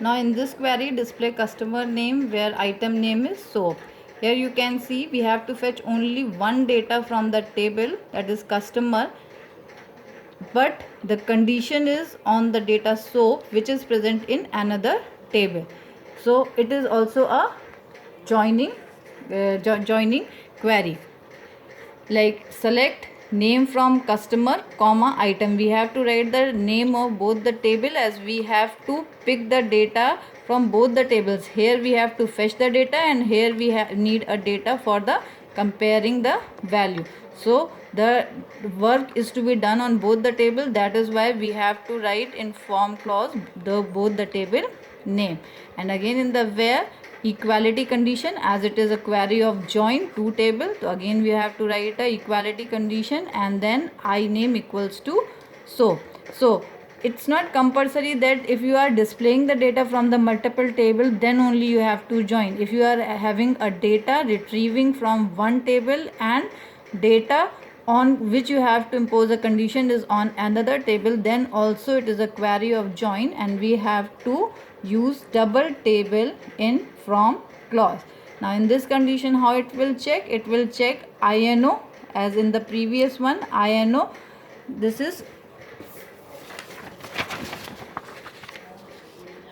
Now in this query, display customer name where item name is soap. Here you can see we have to fetch only one data from the table, that is customer, but the condition is on the data soap which is present in another table. So it is also a joining joining query. Like select name from customer comma item, we have to write the name of both the table, as we have to pick the data from both the tables. Here we have to fetch the data, and here we need a data for the comparing the value. So the work is to be done on both the table, that is why we have to write in form clause the both the table name. And again in the where equality condition, as it is a query of join two table, so again we have to write a equality condition and then I name equals to so it's not compulsory that if you are displaying the data from the multiple table then only you have to join. If you are having a data retrieving from one table and data on which you have to impose a condition is on another table, then also it is a query of join, and we have to use double table in from clause. Now in this condition, how it will check? It will check INO, as in the previous one INO. This is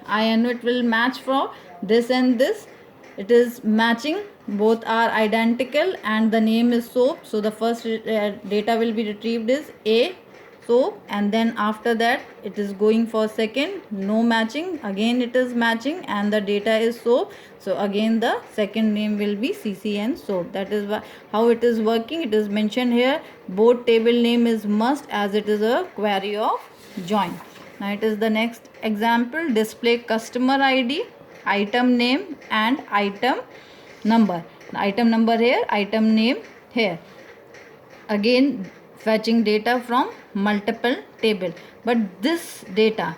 INO, it will match for this and this. It is matching, both are identical and the name is soap. So the first data will be retrieved is A soap, and then after that it is going for second, no matching, again it is matching and the data is soap. So again the second name will be CCN soap. That is how it is working. It is mentioned here both table name is must, as it is a query of join. Now it is the next example, display customer ID, item name and item number. Item number here, item name here. Again fetching data from multiple table, but this data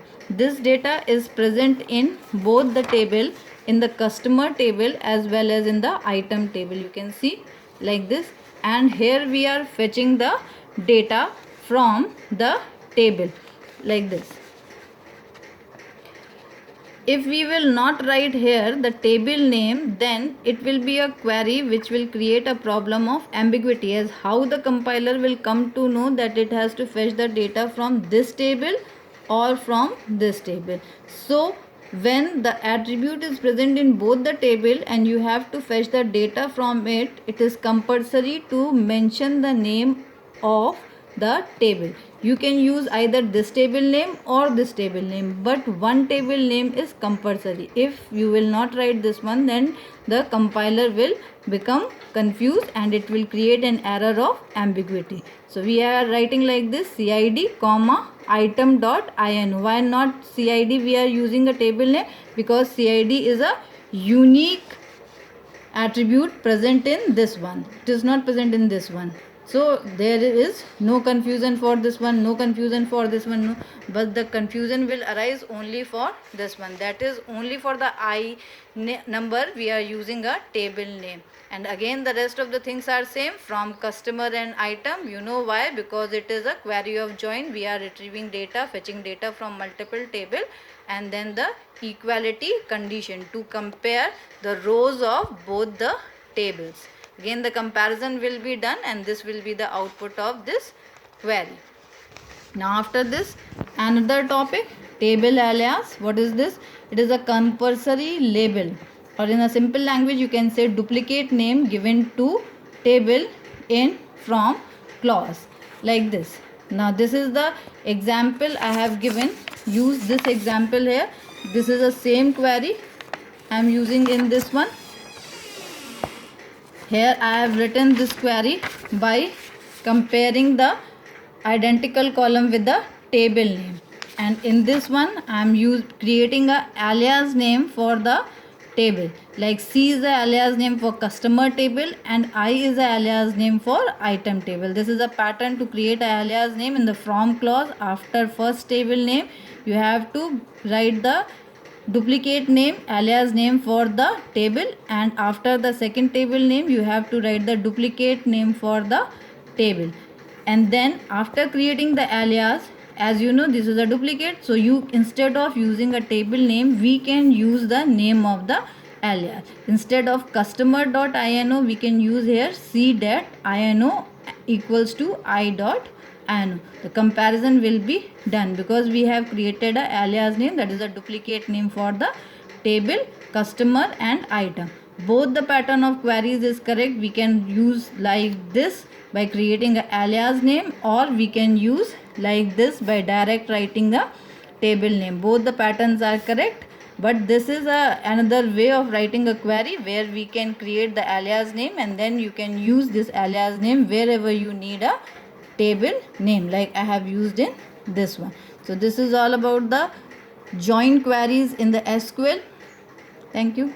is present in both the table, in the customer table as well as in the item table. You can see like this, and here we are fetching the data from the table like this. If we will not write here the table name, then it will be a query which will create a problem of ambiguity, as how the compiler will come to know that it has to fetch the data from this table or from this table. So when the attribute is present in both the table and you have to fetch the data from it, it is compulsory to mention the name of the table. You can use either this table name or this table name, but one table name is compulsory. If you will not write this one, then the compiler will become confused and it will create an error of ambiguity. So we are writing like this, CID comma item dot INO. Why not CID? We are using a table name because CID is a unique attribute present in this one. It is not present in this one. So there is no confusion for this one, no confusion for this one, no, but the confusion will arise only for this one. That is only for the I number we are using a table name. And again the rest of the things are same from customer and item. You know why? Because it is a query of join. We are retrieving data, fetching data from multiple table, and then the equality condition to compare the rows of both the tables. Again the comparison will be done and this will be the output of this query. Now after this, another topic, table alias. What is this? It is a compulsory label, or in a simple language you can say duplicate name given to table in from clause like this. Now this is the example I have given. Use this example here. This is the same query I am using in this one. Here I have written this query by comparing the identical column with the table name, and in this one I am creating a alias name for the table, like C is the alias name for customer table and I is the alias name for item table. This is a pattern to create a alias name. In the from clause, after first table name you have to write the duplicate name, alias name for the table, and after the second table name you have to write the duplicate name for the table. And then after creating the alias, as you know, this is a duplicate, so you, instead of using a table name, we can use the name of the alias. Instead of customer.ino, we can use here c.ino equals to i.ino. The comparison will be done because we have created a alias name, that is a duplicate name for the table, customer and item. Both the pattern of queries is correct. We can use like this by creating an alias name, or we can use like this by direct writing the table name. Both the patterns are correct, but this is another way of writing a query where we can create the alias name and then you can use this alias name wherever you need a table name, like I have used in this one. So this is all about the join queries in the SQL. Thank you.